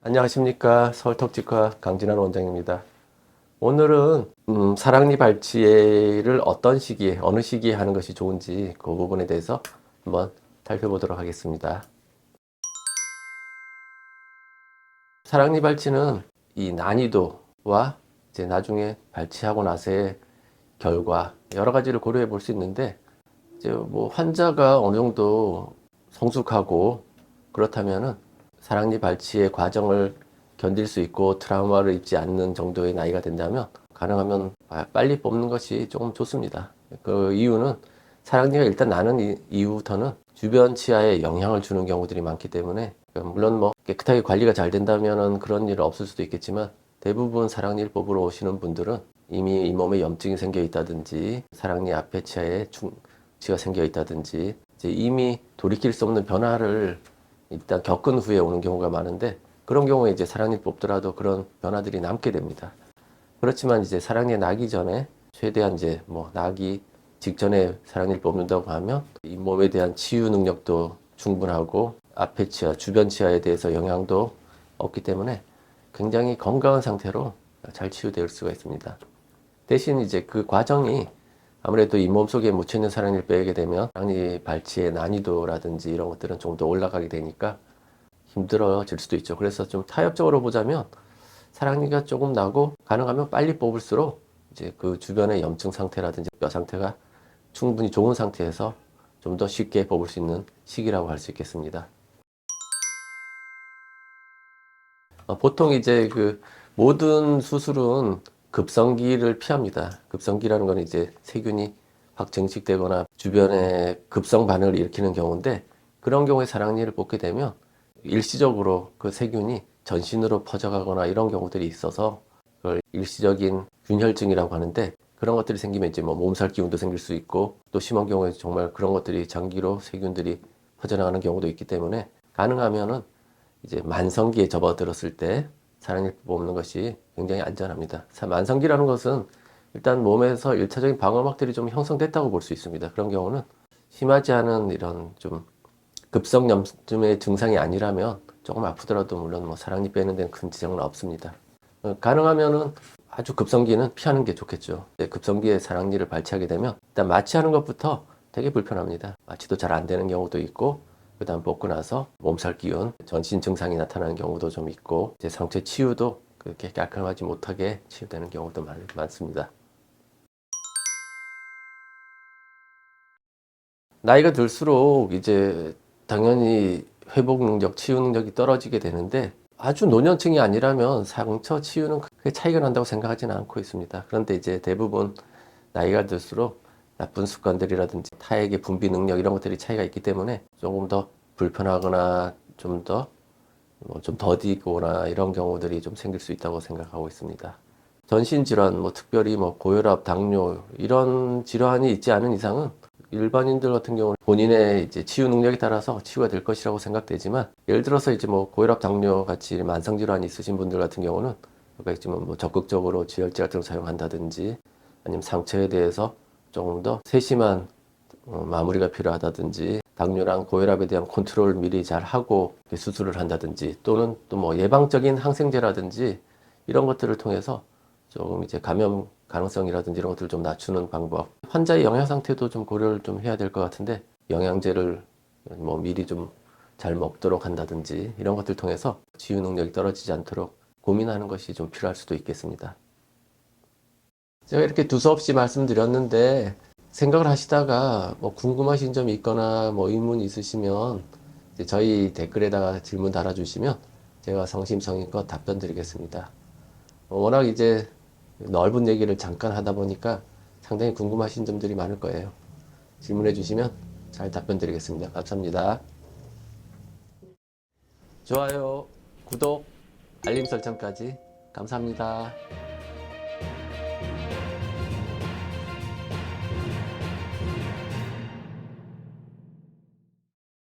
안녕하십니까. 서울턱치과 강진환 원장입니다. 오늘은 사랑니 발치를 어떤 시기에, 어느 시기에 하는 것이 좋은지 그 부분에 대해서 한번 살펴보도록 하겠습니다. 사랑니 발치는 이 난이도와 이제 나중에 발치하고 나서의 결과 여러 가지를 고려해 볼 수 있는데, 이제 뭐 환자가 어느 정도 성숙하고 그렇다면은 사랑니 발치의 과정을 견딜 수 있고 트라우마를 입지 않는 정도의 나이가 된다면 가능하면 빨리 뽑는 것이 조금 좋습니다. 그 이유는 사랑니가 일단 나는 이후부터는 주변 치아에 영향을 주는 경우들이 많기 때문에, 물론 뭐 깨끗하게 관리가 잘 된다면 그런 일은 없을 수도 있겠지만, 대부분 사랑니를 뽑으러 오시는 분들은 이미 잇몸에 염증이 생겨 있다든지 사랑니 앞에 치아에 충치가 생겨 있다든지 이제 이미 돌이킬 수 없는 변화를 일단 겪은 후에 오는 경우가 많은데, 그런 경우에 이제 사랑니를 뽑더라도 그런 변화들이 남게 됩니다. 그렇지만 이제 사랑니 나기 전에 최대한 이제 뭐 나기 직전에 사랑니를 뽑는다고 하면 잇몸에 대한 치유 능력도 충분하고 앞에 치아, 주변 치아에 대해서 영향도 없기 때문에 굉장히 건강한 상태로 잘 치유될 수가 있습니다. 대신 이제 그 과정이 아무래도 잇몸 속에 묻혀있는 사랑니를 빼게 되면 사랑니 발치의 난이도라든지 이런 것들은 좀 더 올라가게 되니까 힘들어질 수도 있죠. 그래서 좀 타협적으로 보자면 사랑니가 조금 나고 가능하면 빨리 뽑을수록 이제 그 주변의 염증 상태라든지 뼈 상태가 충분히 좋은 상태에서 좀 더 쉽게 뽑을 수 있는 시기라고 할 수 있겠습니다. 보통 이제 그 모든 수술은 급성기를 피합니다. 급성기라는 건 이제 세균이 확 증식되거나 주변에 급성 반응을 일으키는 경우인데, 그런 경우에 사랑니를 뽑게 되면 일시적으로 그 세균이 전신으로 퍼져가거나 이런 경우들이 있어서 그걸 일시적인 균혈증이라고 하는데, 그런 것들이 생기면 이제 뭐 몸살 기운도 생길 수 있고, 또 심한 경우에 정말 그런 것들이 장기로 세균들이 퍼져나가는 경우도 있기 때문에 가능하면은 이제 만성기에 접어들었을 때 사랑니를 뽑는 것이 굉장히 안전합니다. 만성기라는 것은 일단 몸에서 1차적인 방어막들이 좀 형성됐다고 볼 수 있습니다. 그런 경우는 심하지 않은 이런 좀 급성염증의 증상이 아니라면 조금 아프더라도 물론 뭐 사랑니 빼는 데는 큰 지장은 없습니다. 가능하면은 아주 급성기는 피하는 게 좋겠죠. 급성기에 사랑니를 발치하게 되면 일단 마취하는 것부터 되게 불편합니다. 마취도 잘 안 되는 경우도 있고, 그 다음 뽑고 나서 몸살 기운, 전신 증상이 나타나는 경우도 좀 있고, 이제 상체 치유도 그렇게 깔끔하지 못하게 치유되는 경우도 많습니다. 나이가 들수록 이제 당연히 회복 능력, 치유 능력이 떨어지게 되는데, 아주 노년층이 아니라면 상처 치유는 크게 차이가 난다고 생각하지는 않고 있습니다. 그런데 이제 대부분 나이가 들수록 나쁜 습관들이라든지 타액의 분비 능력 이런 것들이 차이가 있기 때문에 조금 더 불편하거나 좀 더 좀 더디거나 이런 경우들이 좀 생길 수 있다고 생각하고 있습니다. 전신 질환, 뭐 특별히 뭐 고혈압, 당뇨 이런 질환이 있지 않은 이상은 일반인들 같은 경우는 본인의 이제 치유 능력에 따라서 치유가 될 것이라고 생각되지만, 예를 들어서 이제 뭐 고혈압, 당뇨 같이 만성 질환이 있으신 분들 같은 경우는 아까 있지만 뭐 적극적으로 지혈제 같은 걸 사용한다든지 아니면 상처에 대해서 조금 더 세심한 마무리가 필요하다든지, 당뇨랑 고혈압에 대한 컨트롤 미리 잘 하고 수술을 한다든지, 또는 또 뭐 예방적인 항생제라든지 이런 것들을 통해서 조금 이제 감염 가능성이라든지 이런 것들을 좀 낮추는 방법, 환자의 영양 상태도 좀 고려를 좀 해야 될 것 같은데 영양제를 뭐 미리 좀 잘 먹도록 한다든지 이런 것들 통해서 치유 능력이 떨어지지 않도록 고민하는 것이 좀 필요할 수도 있겠습니다. 제가 이렇게 두서없이 말씀드렸는데 생각을 하시다가 뭐 궁금하신 점이 있거나 뭐 의문이 있으시면 이제 저희 댓글에다가 질문 달아주시면 제가 성심성의껏 답변 드리겠습니다. 워낙 이제 넓은 얘기를 잠깐 하다 보니까 상당히 궁금하신 점들이 많을 거예요. 질문해 주시면 잘 답변 드리겠습니다. 감사합니다. 좋아요, 구독, 알림 설정까지 감사합니다.